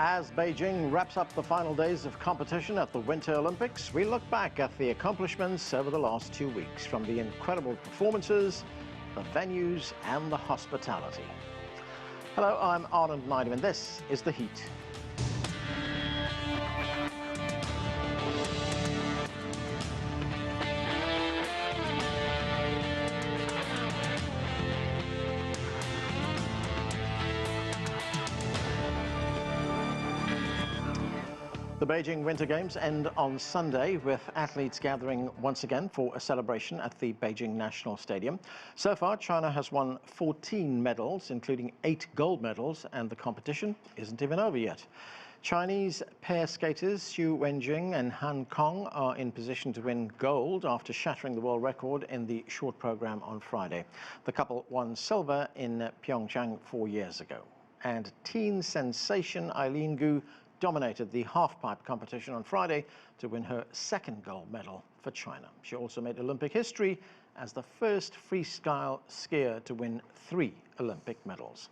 As Beijing wraps up the final days of competition at the Winter Olympics, we look back at the accomplishments over the last 2 weeks, from the incredible performances, the venues and the hospitality. Hello, I'm Arnold Neidem and this is The Heat. The Beijing Winter Games end on Sunday, with athletes gathering once again for a celebration at the Beijing National Stadium. So far, China has won 14 medals, including 8 gold medals, and the competition isn't even over yet. Chinese pair skaters Xu Wenjing and Han Kong are in position to win gold after shattering the world record in the short program on Friday. The couple won silver in Pyeongchang 4 years ago. And teen sensation Eileen Goo dominated the half-pipe competition on Friday to win her second gold medal for China. She also made Olympic history as the first freestyle skier to win 3 Olympic medals.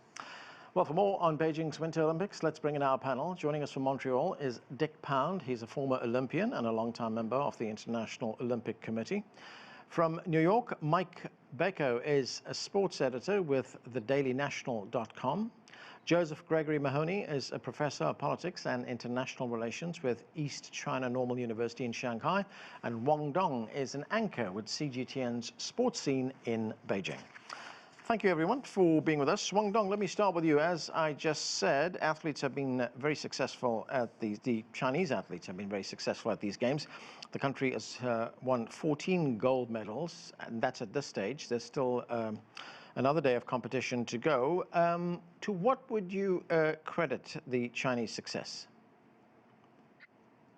Well, for more on Beijing's Winter Olympics, let's bring in our panel. Joining us from Montreal is Dick Pound. He's a former Olympian and a longtime member of the International Olympic Committee. From New York, Mike Bako is a sports editor with thedailynational.com. Josef Gregory Mahoney is a professor of politics and international relations with East China Normal University in Shanghai. And Wang Dong is an anchor with CGTN's sports scene in Beijing. Thank you, everyone, for being with us. Wang Dong, let me start with you. As I just said, athletes have been very successful at the Chinese athletes have been very successful at these games. The country has won 14 gold medals, and that's at this stage. There's still another day of competition to go. To what would you credit the Chinese success?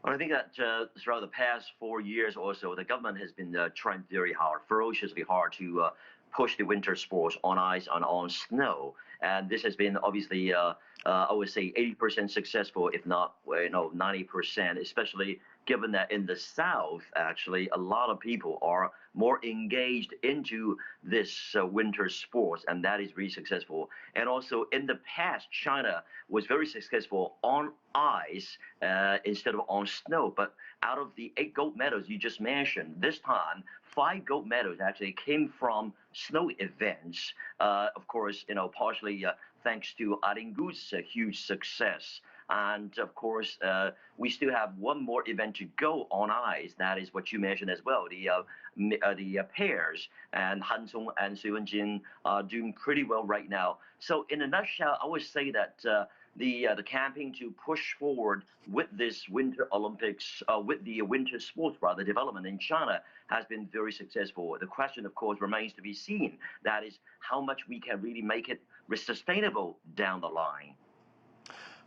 Well, I think that throughout the past 4 years or so, the government has been trying very hard, ferociously hard, to push the winter sports on ice and on snow. And this has been obviously, I would say, 80% successful, if not 90%, especially given that in the South, actually, a lot of people are more engaged into this winter sports, and that is really successful. And also, in the past, China was very successful on ice instead of on snow. But out of the 8 gold medals you just mentioned, this time, 5 gold medals actually came from snow events. Of course, partially thanks to Eileen Goo's huge success. And of course, we still have one more event to go on ice. That is what you mentioned as well. The pairs, and Han Song and Xu Wenjing are doing pretty well right now. So in a nutshell, I would say that the campaign to push forward with this Winter Olympics, with the winter sports rather development in China, has been very successful. The question, of course, remains to be seen. That is how much we can really make it sustainable down the line.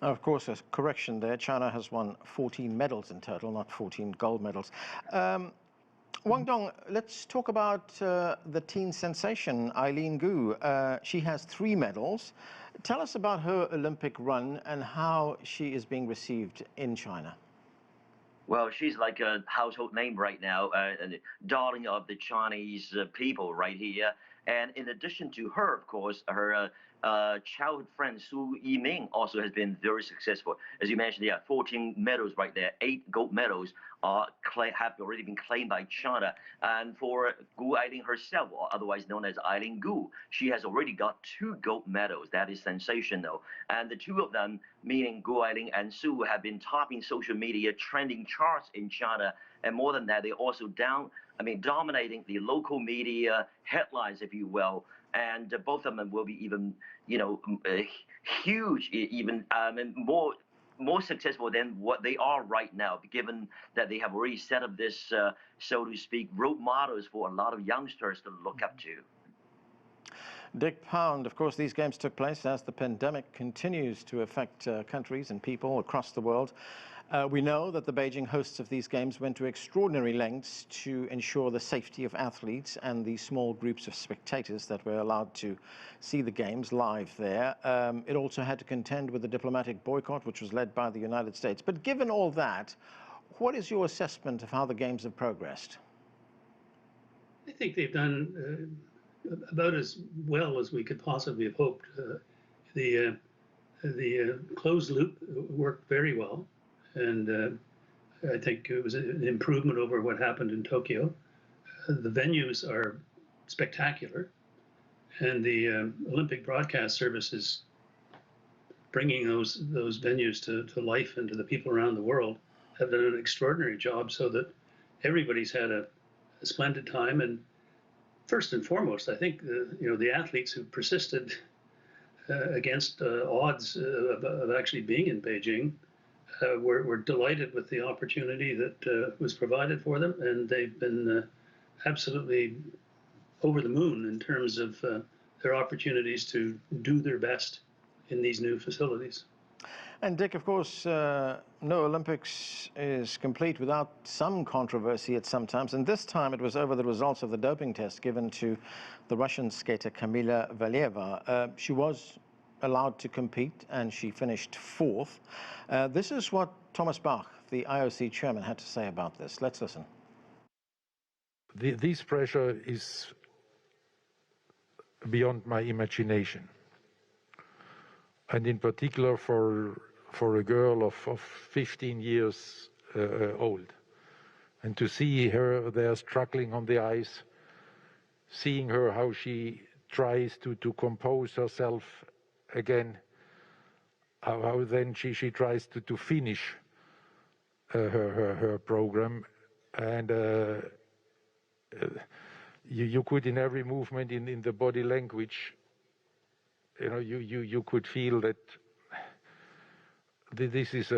Of course, a correction there. China has won 14 medals in total, not 14 gold medals. Wang Dong, let's talk about the teen sensation, Eileen Goo. She has 3 medals. Tell us about her Olympic run and how she is being received in China. Well, she's like a household name right now, darling of the Chinese people right here. And in addition to her, of course, her childhood friend Su Yiming also has been very successful. As you mentioned, 14 medals right there, 8 gold medals have already been claimed by China. And for Gu Eiling herself, or otherwise known as Eileen Goo, she has already got 2 gold medals. That is sensational. And the 2 of them, meaning Gu Eiling and Su, have been topping social media trending charts in China. And more than that, they also dominating the local media headlines, if you will. And both of them will be even, huge, even more successful than what they are right now, given that they have already set up this, so to speak, role models for a lot of youngsters to look up to. Dick Pound, of course, these games took place as the pandemic continues to affect countries and people across the world. We know that the Beijing hosts of these games went to extraordinary lengths to ensure the safety of athletes and the small groups of spectators that were allowed to see the games live there. It also had to contend with the diplomatic boycott, which was led by the United States. But given all that, what is your assessment of how the games have progressed? I think they've done about as well as we could possibly have hoped. The the closed loop worked very well, and I think it was an improvement over what happened in Tokyo. The venues are spectacular, and the Olympic broadcast service is bringing those venues to life and to the people around the world. Have done an extraordinary job so that everybody's had a splendid time. And first and foremost, I think the athletes who persisted against odds of actually being in Beijing were delighted with the opportunity that was provided for them, and they've been absolutely over the moon in terms of their opportunities to do their best in these new facilities. And Dick, of course, no Olympics is complete without some controversy at some times. And this time it was over the results of the doping test given to the Russian skater Kamila Valieva. She was allowed to compete and she finished fourth. This is what Thomas Bach, the IOC chairman, had to say about this. Let's listen. This pressure is beyond my imagination. And in particular for a girl of 15 years old. And to see her there struggling on the ice, seeing her how she tries to compose herself again, how then she tries to finish her program. And you could, in every movement in the body language, you could feel that this is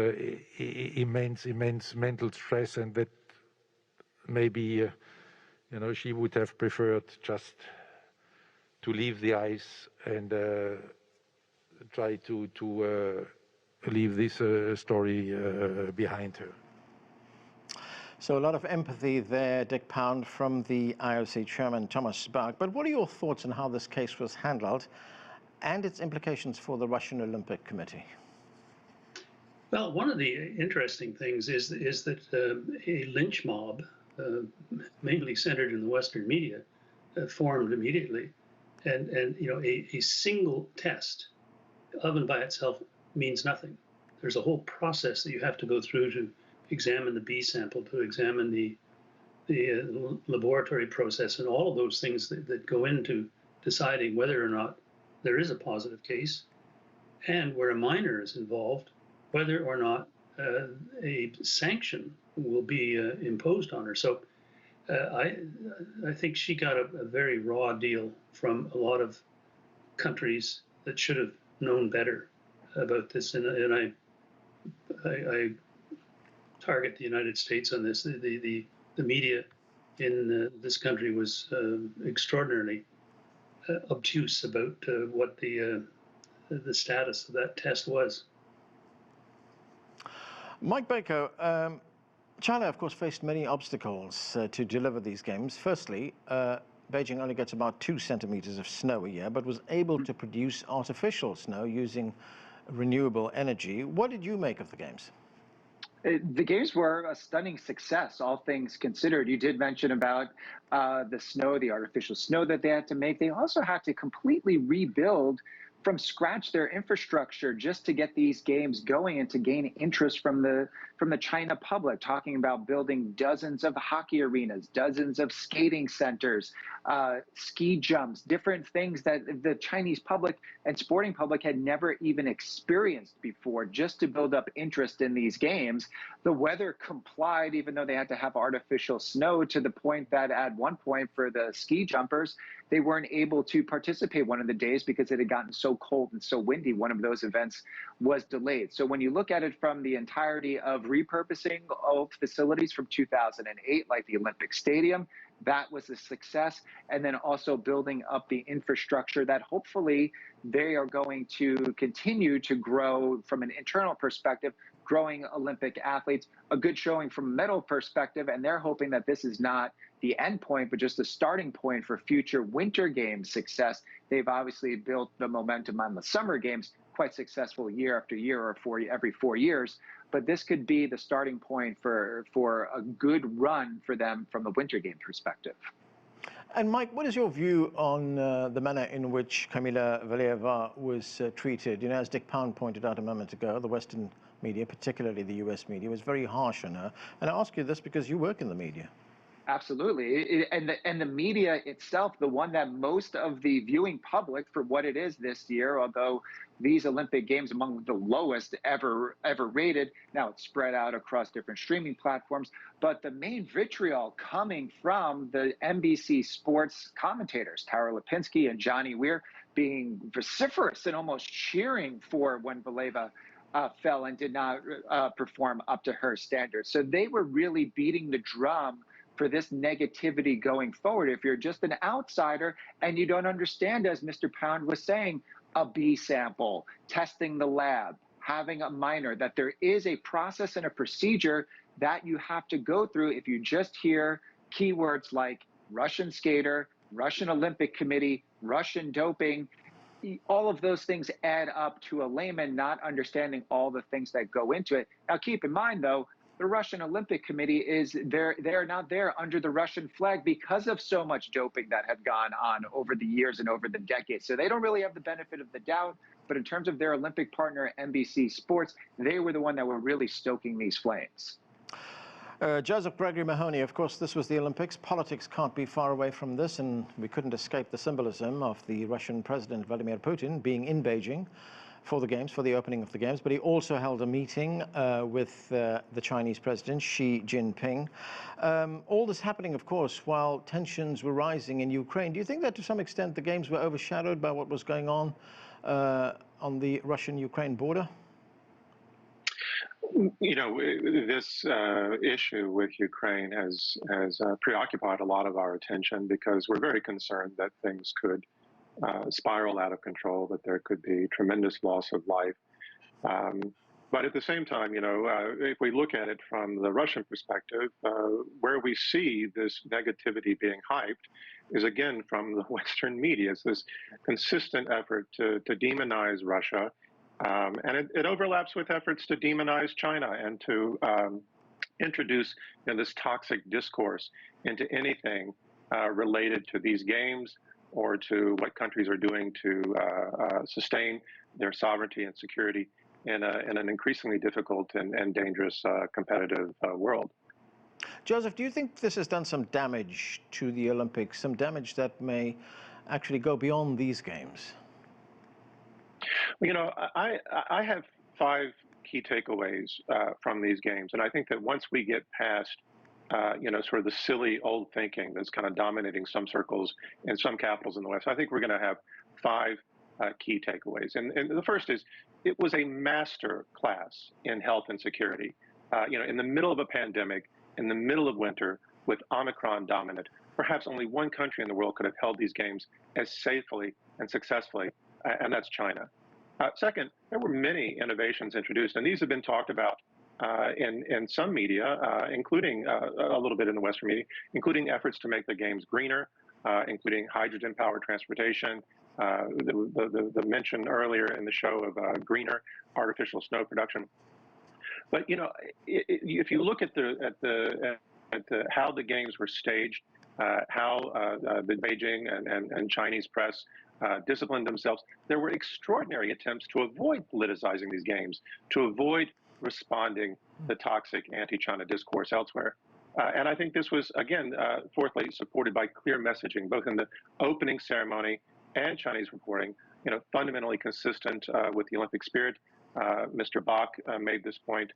immense mental stress, and that maybe she would have preferred just to leave the ice and try to leave this story behind her. So a lot of empathy there, Dick Pound, from the IOC chairman, Thomas Bach. But what are your thoughts on how this case was handled and its implications for the Russian Olympic Committee? Well, one of the interesting things is that a lynch mob, mainly centered in the Western media, formed immediately, and a single test of and by itself means nothing. There's a whole process that you have to go through to examine the B sample, to examine the laboratory process, and all of those things that go into deciding whether or not there is a positive case, and where a minor is involved, whether or not a sanction will be imposed on her. So I think she got a very raw deal from a lot of countries that should have known better about this. And I target the United States on this. The media in this country was extraordinarily obtuse about what the status of that test was. Mike Bako, China, of course, faced many obstacles to deliver these games. Firstly, Beijing only gets about 2 centimeters of snow a year, but was able to produce artificial snow using renewable energy. What did you make of the games? The games were a stunning success, all things considered. You did mention about the snow, the artificial snow that they had to make. They also had to completely rebuild from scratch their infrastructure just to get these games going and to gain interest from the China public, talking about building dozens of hockey arenas, dozens of skating centers, ski jumps, different things that the Chinese public and sporting public had never even experienced before, just to build up interest in these games. The weather complied, even though they had to have artificial snow, to the point that at one point for the ski jumpers, they weren't able to participate one of the days because it had gotten so cold and so windy. One of those events was delayed. So when you look at it from the entirety of repurposing old facilities from 2008, like the Olympic Stadium, that was a success. And then also building up the infrastructure that hopefully they are going to continue to grow from an internal perspective, growing Olympic athletes, a good showing from a medal perspective. And they're hoping that this is not the end point, but just a starting point for future Winter Games success. They've obviously built the momentum on the Summer Games, quite successful year after year or every 4 years. But this could be the starting point for a good run for them from a Winter Game perspective. And Mike, what is your view on the manner in which Kamila Valieva was treated? You know, as Dick Pound pointed out a moment ago, the Western media, particularly the US media, was very harsh on her. And I ask you this because you work in the media. Absolutely. And the media itself, the one that most of the viewing public for what it is this year, although these Olympic Games among the lowest ever rated, now it's spread out across different streaming platforms, but the main vitriol coming from the NBC sports commentators, Tara Lipinski and Johnny Weir, being vociferous and almost cheering for when Valieva fell and did not perform up to her standards. So they were really beating the drum for this negativity going forward. If you're just an outsider and you don't understand, as Mr. Pound was saying, a B sample, testing the lab, having a minor, that there is a process and a procedure that you have to go through. If you just hear keywords like Russian skater, Russian Olympic Committee, Russian doping, all of those things add up to a layman not understanding all the things that go into it. Now, keep in mind, though, the Russian Olympic Committee they're not there under the Russian flag because of so much doping that had gone on over the years and over the decades. So they don't really have the benefit of the doubt. But in terms of their Olympic partner, NBC Sports, they were the one that were really stoking these flames. Josef Gregory Mahoney, of course, this was the Olympics. Politics can't be far away from this, and we couldn't escape the symbolism of the Russian President Vladimir Putin being in Beijing for the Games, for the opening of the Games, but he also held a meeting with the Chinese President, Xi Jinping. All this happening, of course, while tensions were rising in Ukraine. Do you think that to some extent the Games were overshadowed by what was going on the Russian-Ukraine border? You know, this issue with Ukraine has preoccupied a lot of our attention because we're very concerned that things could spiral out of control, that there could be tremendous loss of life. But at the same time, you know, if we look at it from the Russian perspective, where we see this negativity being hyped is, again, from the Western media. It's this consistent effort to demonize Russia. And it overlaps with efforts to demonize China and to introduce, you know, this toxic discourse into anything related to these games or to what countries are doing to sustain their sovereignty and security in an increasingly difficult and dangerous competitive world. Joseph, do you think this has done some damage to the Olympics, some damage that may actually go beyond these games? You know, I have 5 key takeaways from these games, and I think that once we get past, you know, sort of the silly old thinking that's kind of dominating some circles and some capitals in the West, I think we're going to have 5 key takeaways. And the first is, it was a master class in health and security. You know, in the middle of a pandemic, in the middle of winter, with Omicron dominant, perhaps only one country in the world could have held these games as safely and successfully, and that's China. Second, there were many innovations introduced, and these have been talked about in some media, including a little bit in the Western media, including efforts to make the games greener, including hydrogen-powered transportation, the mention earlier in the show of greener artificial snow production. But you know, if you look at how the games were staged, how the Beijing and Chinese press disciplined themselves, there were extraordinary attempts to avoid politicizing these games, to avoid responding to toxic anti-China discourse elsewhere. And I think this was, again, fourthly, supported by clear messaging, both in the opening ceremony and Chinese reporting, you know, fundamentally consistent with the Olympic spirit. Mr. Bak made this point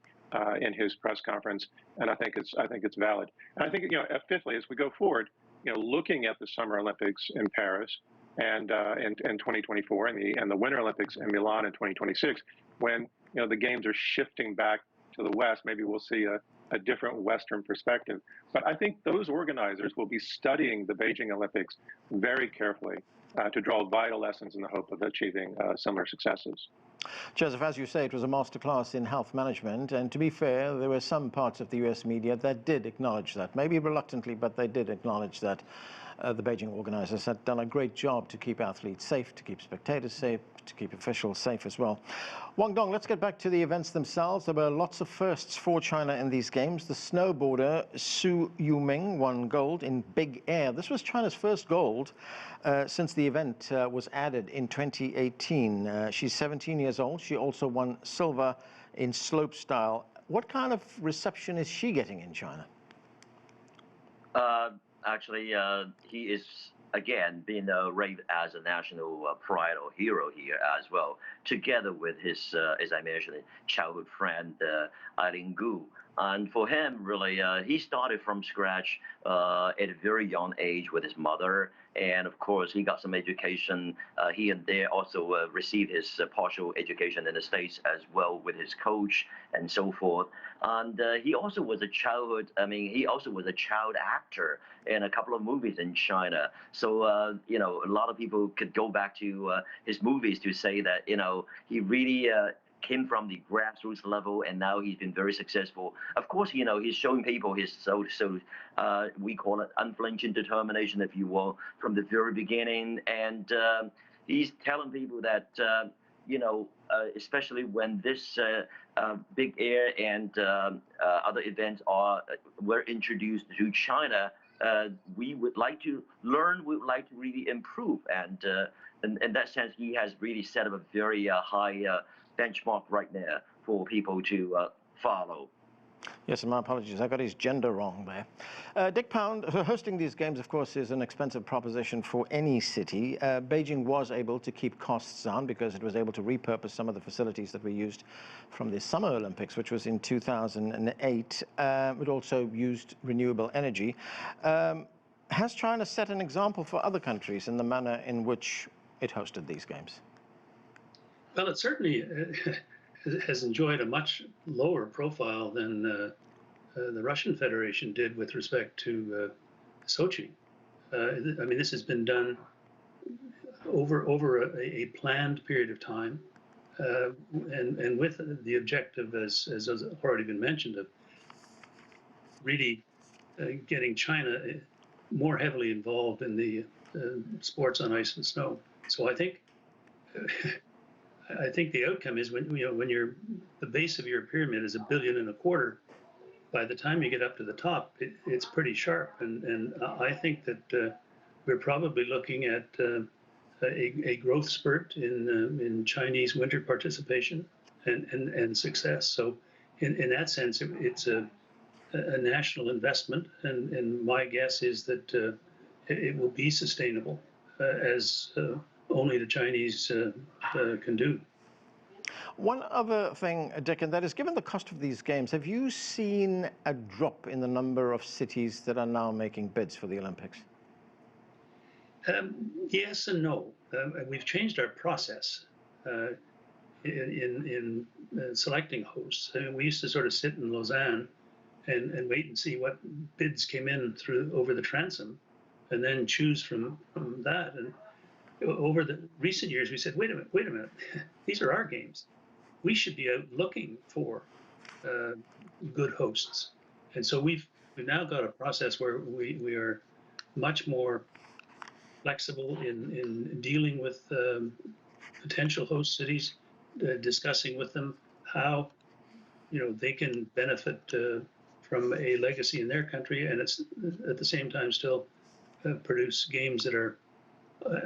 in his press conference, and I think it's valid. And I think, you know, fifthly, as we go forward, you know, looking at the Summer Olympics in Paris and in 2024 and the Winter Olympics in Milan in 2026, when, you know, the games are shifting back to the West, maybe we'll see a different Western perspective. But I think those organizers will be studying the Beijing Olympics very carefully to draw vital lessons in the hope of achieving similar successes. Joseph, as you say, it was a masterclass in health management, and to be fair, there were some parts of the US media that did acknowledge that, maybe reluctantly, but they did acknowledge that the Beijing organizers had done a great job to keep athletes safe, to keep spectators safe, to keep officials safe as well. Wang Dong, let's get back to the events themselves. There were lots of firsts for China in these games. The snowboarder Su Yuming won gold in big air. This was China's first gold since the event was added in 2018. She's 17 years old. She also won silver in slopestyle. What kind of reception is she getting in China? Actually, he is again being rated as a national pride or hero here as well, together with his, as I mentioned, childhood friend Eileen Goo. And for him, really, he started from scratch at a very young age with his mother. And of course, he got some education. He and there also received his partial education in the States as well with his coach and so forth. And he also was a childhood, he also was a child actor in a couple of movies in China. So, you know, a lot of people could go back to his movies to say that, you know, he really came from the grassroots level, and now he's been very successful. Of course, you know, he's showing people his we call it unflinching determination, if you will, from the very beginning. And he's telling people that, you know, especially when this big air and other events were introduced to China, we would like to learn, we would like to really improve. And in that sense, he has really set up a very high benchmark right now for people to follow. Yes, and my apologies, I got his gender wrong there. Dick Pound, hosting these games, of course, is an expensive proposition for any city. Beijing was able to keep costs down because it was able to repurpose some of the facilities that were used from the Summer Olympics, which was in 2008. It also used renewable energy. Has China set an example for other countries in the manner in which it hosted these games? Well, it certainly has enjoyed a much lower profile than the Russian Federation did with respect to Sochi. I mean, this has been done over a planned period of time, and with the objective, as has already been mentioned, of really getting China more heavily involved in the sports on ice and snow. So I think the outcome is when the base of your pyramid is $1.25 billion. By the time you get up to the top, it's pretty sharp, and I think that we're probably looking at a growth spurt in Chinese winter participation and success. So in that sense, it's a national investment, and my guess is that it will be sustainable as only the Chinese can do. One other thing, Dick, and that is, given the cost of these games, have you seen a drop in the number of cities that are now making bids for the Olympics? Yes and no. We've changed our process in selecting hosts. We used to sort of sit in Lausanne and wait and see what bids came in over the transom, and then choose from that. And over the recent years, we said, wait a minute, these are our games. We should be out looking for good hosts. And so we've now got a process where we are much more flexible in dealing with potential host cities, discussing with them how they can benefit from a legacy in their country, and it's at the same time still produce games that are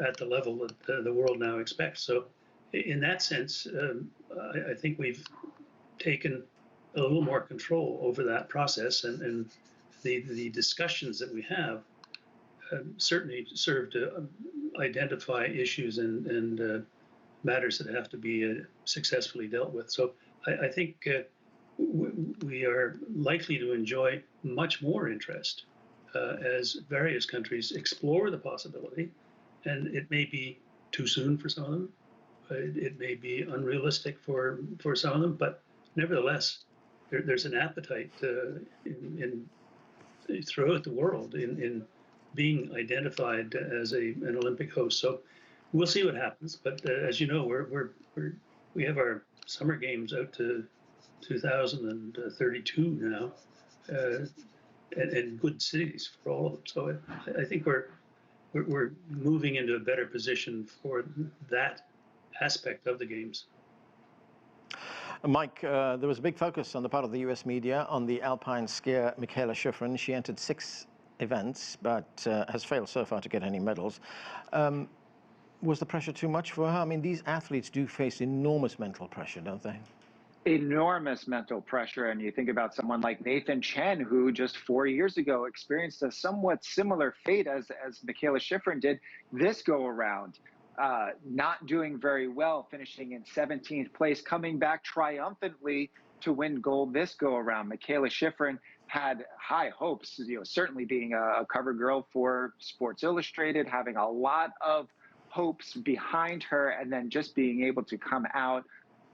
at the level that the world now expects. So in that sense, I think we've taken a little more control over that process, and the discussions that we have certainly serve to identify issues and matters that have to be successfully dealt with. So I think we are likely to enjoy much more interest as various countries explore the possibility. And it may be too soon for some of them. It may be unrealistic for some of them, but nevertheless, there's an appetite throughout the world in being identified as an Olympic host. So we'll see what happens. But as you know, we have our summer games out to 2032 now, and good cities for all of them. So I think we're we're moving into a better position for that aspect of the games. Mike, there was a big focus on the part of the US media on the alpine skier Mikaela Shiffrin. She entered 6 events, but has failed so far to get any medals. Was the pressure too much for her? I mean, these athletes do face enormous mental pressure, don't they? Enormous mental pressure. And you think about someone like Nathan Chen, who just 4 years ago experienced a somewhat similar fate as Mikaela Shiffrin did this go around. Not doing very well, finishing in 17th place, coming back triumphantly to win gold this go around. Mikaela Shiffrin had high hopes, certainly being a cover girl for Sports Illustrated, having a lot of hopes behind her, and then just being able to come out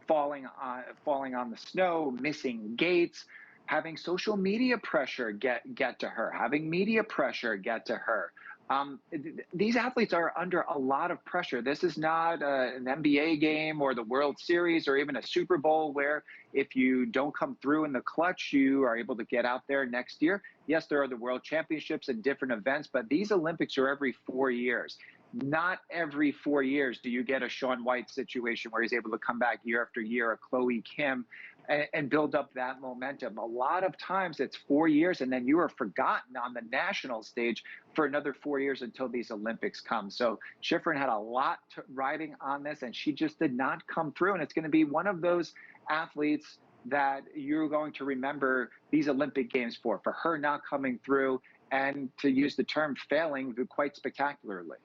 falling on the snow, missing gates, having social media pressure get to her, having media pressure get to her. These athletes are under a lot of pressure. This is not an NBA game or the World Series or even a Super Bowl where if you don't come through in the clutch, you are able to get out there next year. Yes, there are the World Championships and different events, but these Olympics are every 4 years. Not every 4 years do you get a Shaun White situation where he's able to come back year after year, a Chloe Kim, and build up that momentum. A lot of times it's 4 years and then you are forgotten on the national stage for another 4 years until these Olympics come. So Shiffrin had a lot riding on this and she just did not come through. And it's going to be one of those athletes that you're going to remember these Olympic Games for her not coming through and, to use the term, failing quite spectacularly.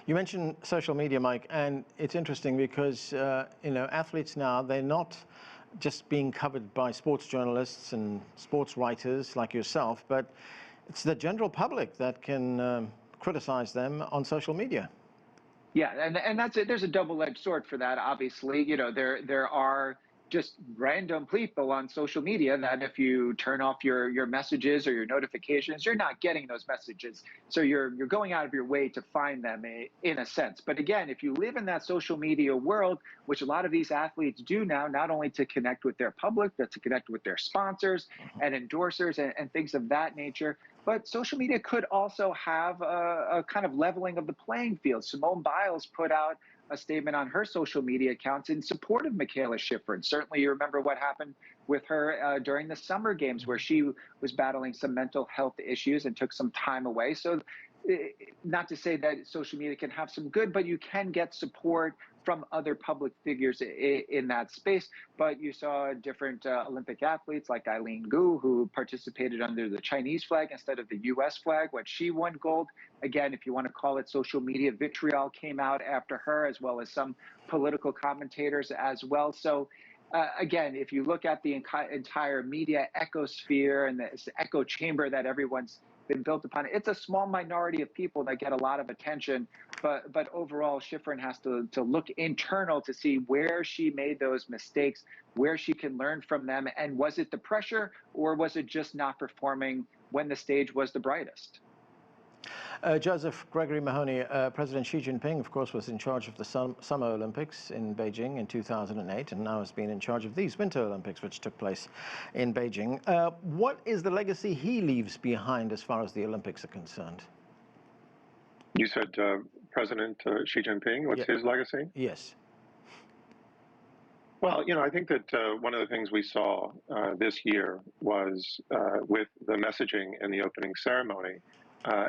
You mentioned social media, Mike, and it's interesting because, athletes now, they're not just being covered by sports journalists and sports writers like yourself, but it's the general public that can criticize them on social media. Yeah, and that's it. There's a double-edged sword for that, obviously. There are just random people on social media that if you turn off your messages or your notifications, you're not getting those messages. So you're going out of your way to find them in a sense. But again, if you live in that social media world, which a lot of these athletes do now, not only to connect with their public, but to connect with their sponsors and endorsers and things of that nature. But social media could also have a kind of leveling of the playing field. Simone Biles put out a statement on her social media accounts in support of Mikaela Shiffrin. Certainly you remember what happened with her during the Summer Games where she was battling some mental health issues and took some time away. So not to say that social media can have some good, but you can get support from other public figures in that space. But you saw different Olympic athletes like Eileen Goo, who participated under the Chinese flag instead of the US flag when she won gold. Again, if you want to call it social media, vitriol came out after her, as well as some political commentators as well. So again, if you look at the entire media ecosphere and this echo chamber that everyone's been built upon, it's a small minority of people that get a lot of attention. But overall, Shiffrin has to look internal to see where she made those mistakes, where she can learn from them. And was it the pressure or was it just not performing when the stage was the brightest? Josef Gregory Mahoney, President Xi Jinping, of course, was in charge of the Summer Olympics in Beijing in 2008 and now has been in charge of these Winter Olympics, which took place in Beijing. What is the legacy he leaves behind as far as the Olympics are concerned? You said President Xi Jinping, what's his legacy? Yes. Well, I think that one of the things we saw this year was with the messaging in the opening ceremony,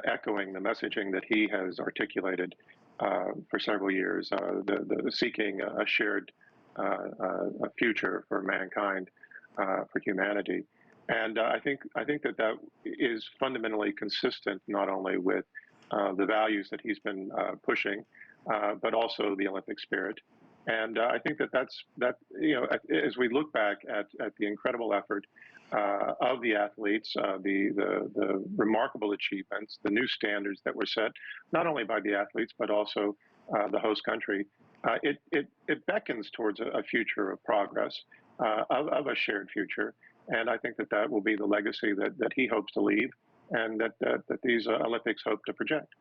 echoing the messaging that he has articulated for several years, the seeking a shared a future for mankind, for humanity. And I think that is fundamentally consistent not only with the values that he's been pushing, but also the Olympic spirit. And I think as we look back at the incredible effort of the athletes, the remarkable achievements, the new standards that were set, not only by the athletes, but also the host country, it beckons towards a future of progress, of a shared future. And I think that will be the legacy that he hopes to leave and that these Olympics hope to project.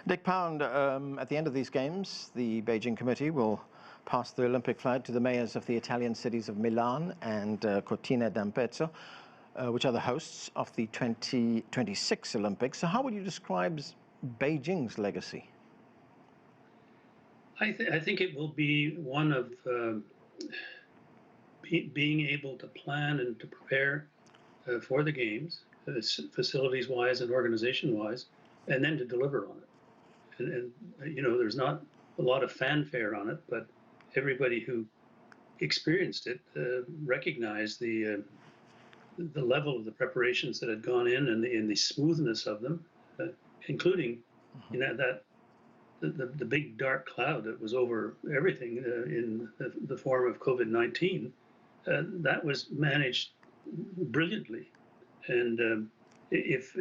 Dick Pound, at the end of these games, the Beijing committee will pass the Olympic flag to the mayors of the Italian cities of Milan and Cortina d'Ampezzo, which are the hosts of the 2026 Olympics. So how would you describe Beijing's legacy? I think it will be one of being able to plan and to prepare for the games, facilities-wise and organization-wise, and then to deliver on it. And you know, there's not a lot of fanfare on it, but everybody who experienced it recognized the level of the preparations that had gone in and the smoothness of them, including, you know, that the big dark cloud that was over everything in the form of COVID-19. That was managed brilliantly, and if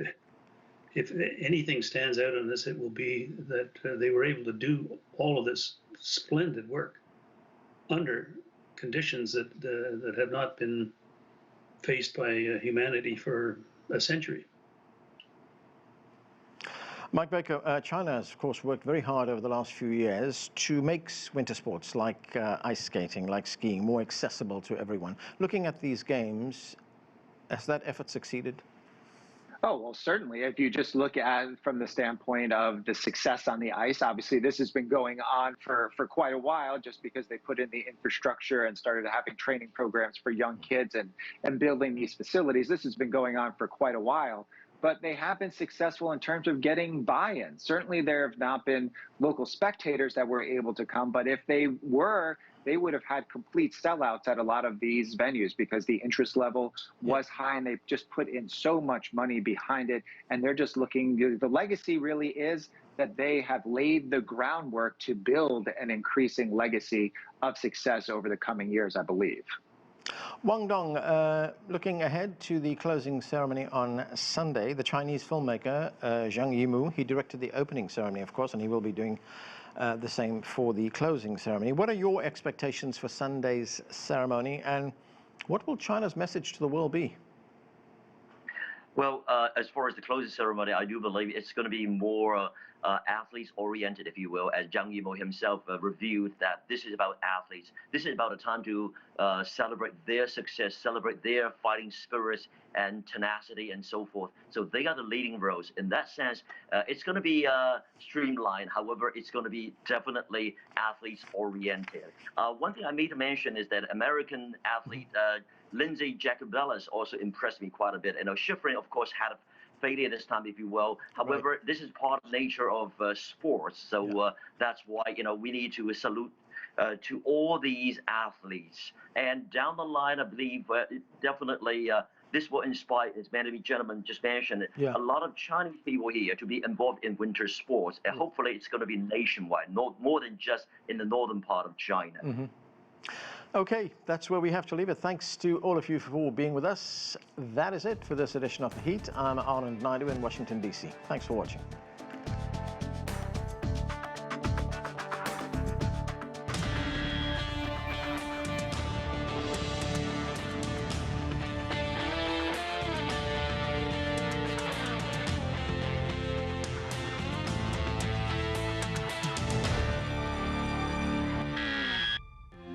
anything stands out on this, it will be that they were able to do all of this splendid work under conditions that have not been faced by humanity for a century. Mike Bako, China has, of course, worked very hard over the last few years to make winter sports like ice skating, like skiing, more accessible to everyone. Looking at these games, has that effort succeeded? Oh, well, certainly. If you just look at it from the standpoint of the success on the ice, obviously this has been going on for quite a while, just because they put in the infrastructure and started having training programs for young kids and building these facilities. This has been going on for quite a while. But they have been successful in terms of getting buy-in. Certainly there have not been local spectators that were able to come, but if they were, they would have had complete sellouts at a lot of these venues because the interest level was high and they've just put in so much money behind it. And they're just looking, the legacy really is that they have laid the groundwork to build an increasing legacy of success over the coming years, I believe. Wang Dong, looking ahead to the closing ceremony on Sunday, the Chinese filmmaker Zhang Yimou, he directed the opening ceremony, of course, and he will be doing the same for the closing ceremony. What are your expectations for Sunday's ceremony, and what will China's message to the world be? Well, as far as the closing ceremony, I do believe it's going to be more athletes-oriented, if you will, as Zhang Yimou himself reviewed that this is about athletes. This is about a time to celebrate their success, celebrate their fighting spirits and tenacity and so forth. So they are the leading roles. In that sense, it's going to be streamlined. However, it's going to be definitely athletes-oriented. One thing I need to mention is that American athlete Lindsey Jacobellis also impressed me quite a bit. You know, Schifrin, of course, had a failure this time, if you will. However, this is part of the nature of sports. So that's why, you know, we need to salute to all these athletes. And down the line, I believe definitely this will inspire, as many gentlemen just mentioned, a lot of Chinese people here to be involved in winter sports. And hopefully it's going to be nationwide, more than just in the northern part of China. Okay, that's where we have to leave it. Thanks to all of you for being with us. That is it for this edition of The Heat. I'm Anand Naidu in Washington, D.C. Thanks for watching.